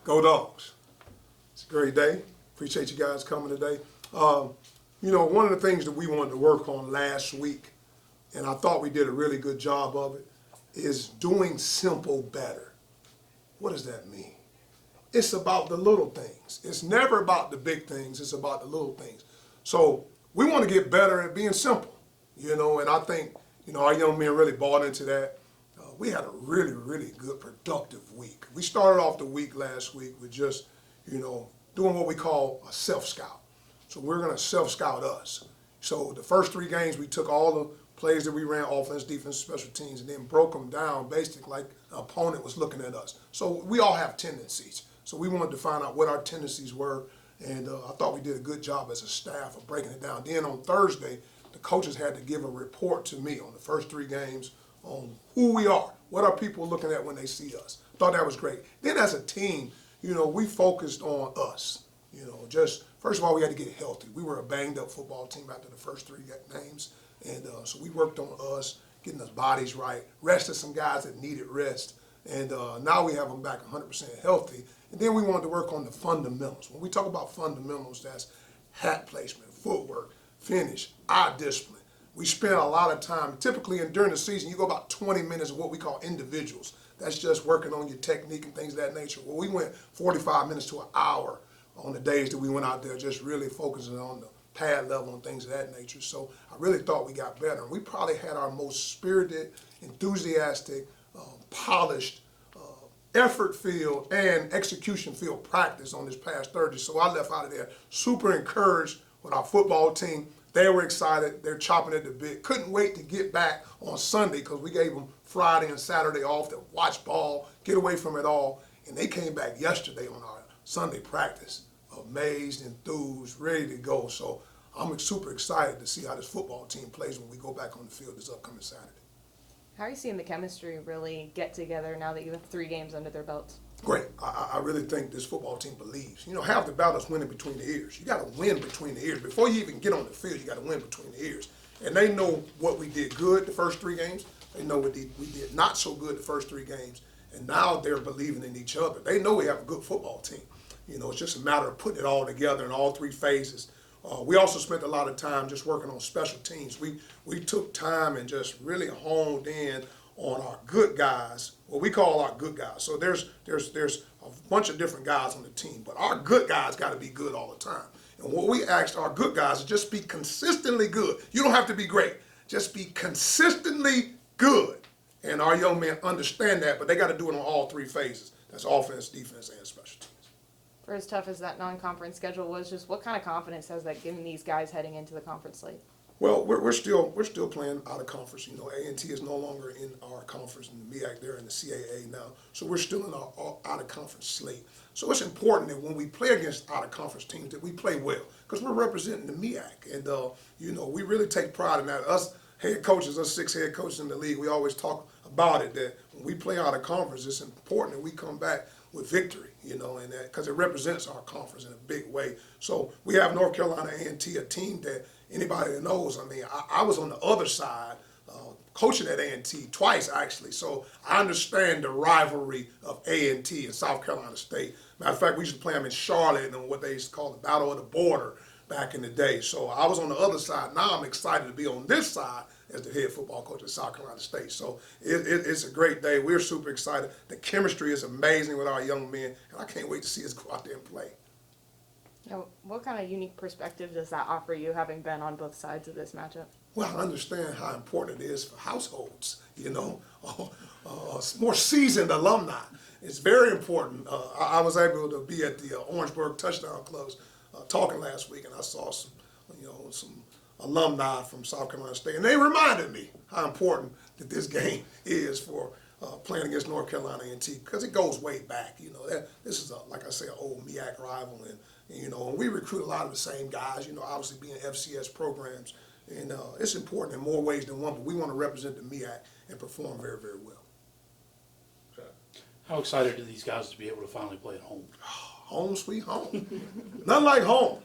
Go Dogs. It's a great day. Appreciate you guys coming today. One of the things that we wanted to work on last week, and I thought we did a really good job of it, is doing simple better. What does that mean? It's about the little things. It's never about the big things. It's about the little things. So we want to get better at being simple, and I think, our young men really bought into that. We had a really, really good, productive week. We started off the week last week with just, doing what we call a self-scout. So we're going to self-scout us. So the first 3 games, we took all the plays that we ran, offense, defense, special teams, and then broke them down basically like the opponent was looking at us. So we all have tendencies. So we wanted to find out what our tendencies were, and I thought we did a good job as a staff of breaking it down. Then on Thursday, the coaches had to give a report to me on the first 3 games on who we are, what are people looking at when they see us. Thought that was great. Then as a team, we focused on us. Just first of all, we had to get healthy. We were a banged up football team after the first 3 games, and so we worked on us, getting us bodies right, rested some guys that needed rest, and now we have them back 100% healthy. And then we wanted to work on the fundamentals. When we talk about fundamentals, that's hat placement, footwork, finish, eye discipline. We spend a lot of time, typically during the season, you go about 20 minutes of what we call individuals. That's just working on your technique and things of that nature. Well, we went 45 minutes to an hour on the days that we went out there just really focusing on the pad level and things of that nature. So I really thought we got better. And we probably had our most spirited, enthusiastic, polished, effort-filled and execution-filled practice on this past Thursday. So I left out of there super encouraged with our football team. They were excited. They're chopping at the bit. Couldn't wait to get back on Sunday because we gave them Friday and Saturday off to watch ball, get away from it all. And they came back yesterday on our Sunday practice, amazed, enthused, ready to go. So I'm super excited to see how this football team plays when we go back on the field this upcoming Saturday. How are you seeing the chemistry really get together now that you have 3 games under their belts? Great. I really think this football team believes. Half the battle is winning between the ears. You got to win between the ears. Before you even get on the field, you got to win between the ears. And they know what we did good the first 3 games. They know what we did not so good the first 3 games. And now they're believing in each other. They know we have a good football team. It's just a matter of putting it all together in all 3 phases. We also spent a lot of time just working on special teams. We took time and just really honed in on our good guys, what we call our good guys. So there's a bunch of different guys on the team, but our good guys got to be good all the time. And what we asked our good guys is just be consistently good. You don't have to be great. Just be consistently good. And our young men understand that, but they got to do it on all 3 phases. That's offense, defense, and special teams. For as tough as that non-conference schedule was, just what kind of confidence has that given these guys heading into the conference slate? Well, we're still playing out of conference. A&T is no longer in our conference in the MEAC. They're in the CAA now, so we're still in our out of conference slate. So it's important that when we play against out of conference teams that we play well because we're representing the MEAC, and we really take pride in that. Us head coaches, us 6 head coaches in the league, we always talk about it that when we play out of conference, it's important that we come back with victory, and that because it represents our conference in a big way. So we have North Carolina A&T, a team that anybody that knows, I was on the other side coaching at A&T twice actually, so I understand the rivalry of A&T and South Carolina State. Matter of fact, we used to play them in Charlotte and what they used to call the Battle of the Border back in the day. So I was on the other side. Now I'm excited to be on this side as the head football coach at South Carolina State. So it's a great day. We're super excited. The chemistry is amazing with our young men, and I can't wait to see us go out there and play. Now, what kind of unique perspective does that offer you, having been on both sides of this matchup? Well, I understand how important it is for households, more seasoned alumni. It's very important. I was able to be at the Orangeburg Touchdown Clubs talking last week, and I saw some alumni from South Carolina State, and they reminded me how important that this game is for playing against North Carolina A&T because it goes way back. This is like I say, an old MEAC rival, and we recruit a lot of the same guys. Obviously being FCS programs, and it's important in more ways than one. But we want to represent the MEAC and perform very, very well. How excited are these guys to be able to finally play at home? Home sweet home, nothing like home,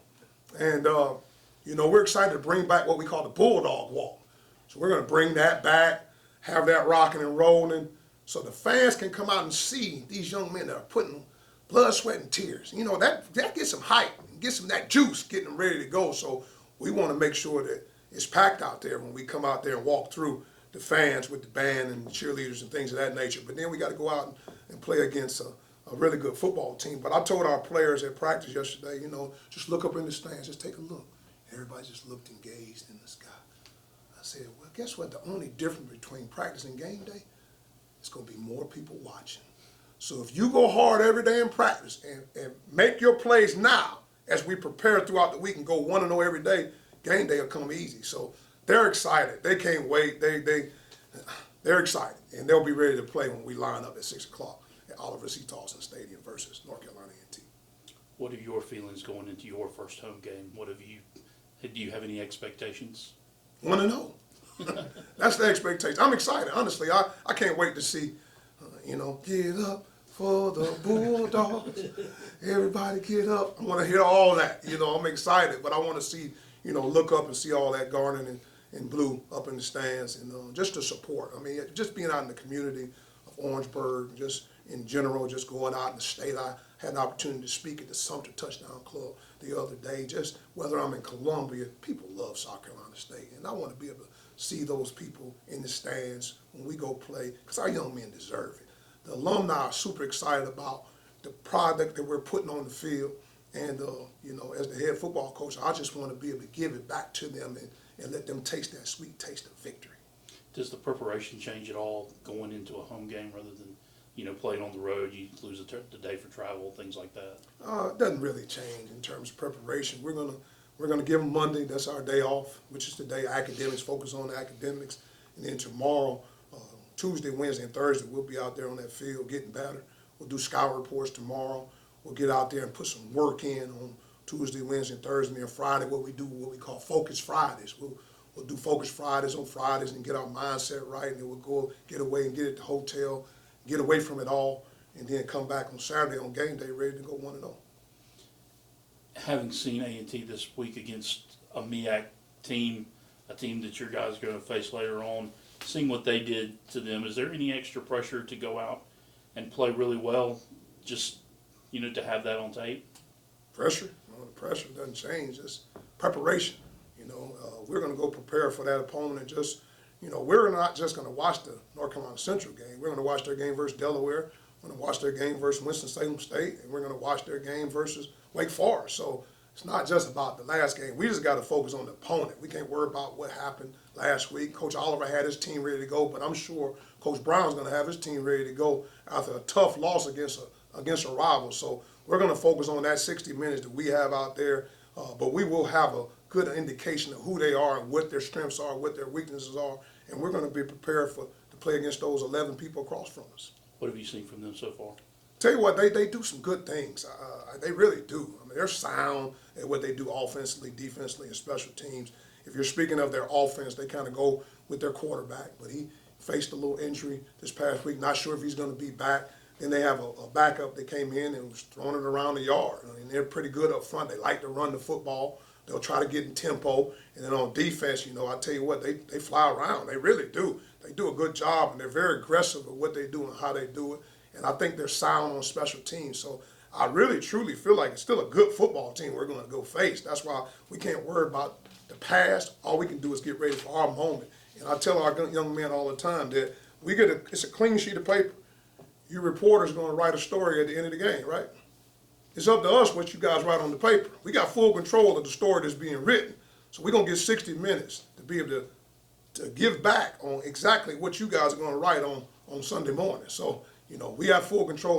and we're excited to bring back what we call the Bulldog walk. So we're going to bring that back, have that rocking and rolling, so the fans can come out and see these young men that are putting blood, sweat, and tears. You know, that gets them hype, gets them that juice, getting them ready to go. So we want to make sure that it's packed out there when we come out there and walk through the fans with the band and the cheerleaders and things of that nature. But then we got to go out and play against a really good football team. But I told our players at practice yesterday, you know, just look up in the stands, just take a look. Everybody just looked engaged in the sky. I said, well, guess what? The only difference between practice and game day, it's going to be more people watching. So if you go hard every day in practice and make your plays now as we prepare throughout the week and go 1-0 every day, game day will come easy. So they're excited. They can't wait. They're excited. And they'll be ready to play when we line up at 6 o'clock at Oliver C. Towson Stadium versus North Carolina A&T. What are your feelings going into your first home game? Do you have any expectations? 1-0. That's the expectation. I'm excited. Honestly, I can't wait to see, get up for the Bulldogs. Everybody get up. I want to hear all that. I'm excited, but I want to see, look up and see all that garnet and blue up in the stands and just the support. I mean, just being out in the community of Orangeburg, just in general, just going out in the state. I had an opportunity to speak at the Sumter Touchdown Club the other day. Just whether I'm in Columbia, people love South Carolina State, and I want to be able to see those people in the stands when we go play, because our young men deserve it. The alumni are super excited about the product that we're putting on the field, and as the head football coach, I just want to be able to give it back to them and let them taste that sweet taste of victory. Does the preparation change at all going into a home game rather than, playing on the road? You lose the day for travel, things like that. It doesn't really change in terms of preparation. We're gonna give them Monday. That's our day off, which is the day academics focus on the academics, and then tomorrow, Tuesday, Wednesday, and Thursday, we'll be out there on that field getting better. We'll do scout reports tomorrow. We'll get out there and put some work in on Tuesday, Wednesday, and Thursday, and then Friday, what we call Focus Fridays. We'll do Focus Fridays on Fridays and get our mindset right, and then we'll go get away and get at the hotel, get away from it all, and then come back on Saturday on game day ready to go 1-0. Having seen A&T this week against a MEAC team, a team that your guys are going to face later on, seeing what they did to them, is there any extra pressure to go out and play really well, just, to have that on tape? Pressure? No, the pressure doesn't change. It's preparation. We're going to go prepare for that opponent and just, we're not just going to watch the North Carolina Central game. We're going to watch their game versus Delaware. We're going to watch their game versus Winston-Salem State, and we're going to watch their game versus Wake Forest. So it's not just about the last game. We just got to focus on the opponent. We can't worry about what happened last week. Coach Oliver had his team ready to go, but I'm sure Coach Brown's going to have his team ready to go after a tough loss against a rival. So we're going to focus on that 60 minutes that we have out there, but we will have a good indication of who they are and what their strengths are, what their weaknesses are, and we're going to be prepared to play against those 11 people across from us. What have you seen from them so far? Tell you what, they do some good things. They really do. I mean, they're sound at what they do offensively, defensively, and special teams. If you're speaking of their offense, they kind of go with their quarterback, but he faced a little injury this past week. Not sure if he's going to be back. Then they have a backup that came in and was throwing it around the yard. I mean, they're pretty good up front. They like to run the football. They'll try to get in tempo. And then on defense, I tell you what, they fly around. They really do. They do a good job, and they're very aggressive at what they do and how they do it. And I think they're sound on special teams. So I really, truly feel like it's still a good football team we're going to go face. That's why we can't worry about the past. All we can do is get ready for our moment. And I tell our young men all the time that it's a clean sheet of paper. You reporters going to write a story at the end of the game, right? It's up to us what you guys write on the paper. We got full control of the story that's being written. So we're going to get 60 minutes to be able to give back on exactly what you guys are going to write on Sunday morning. So, we have full control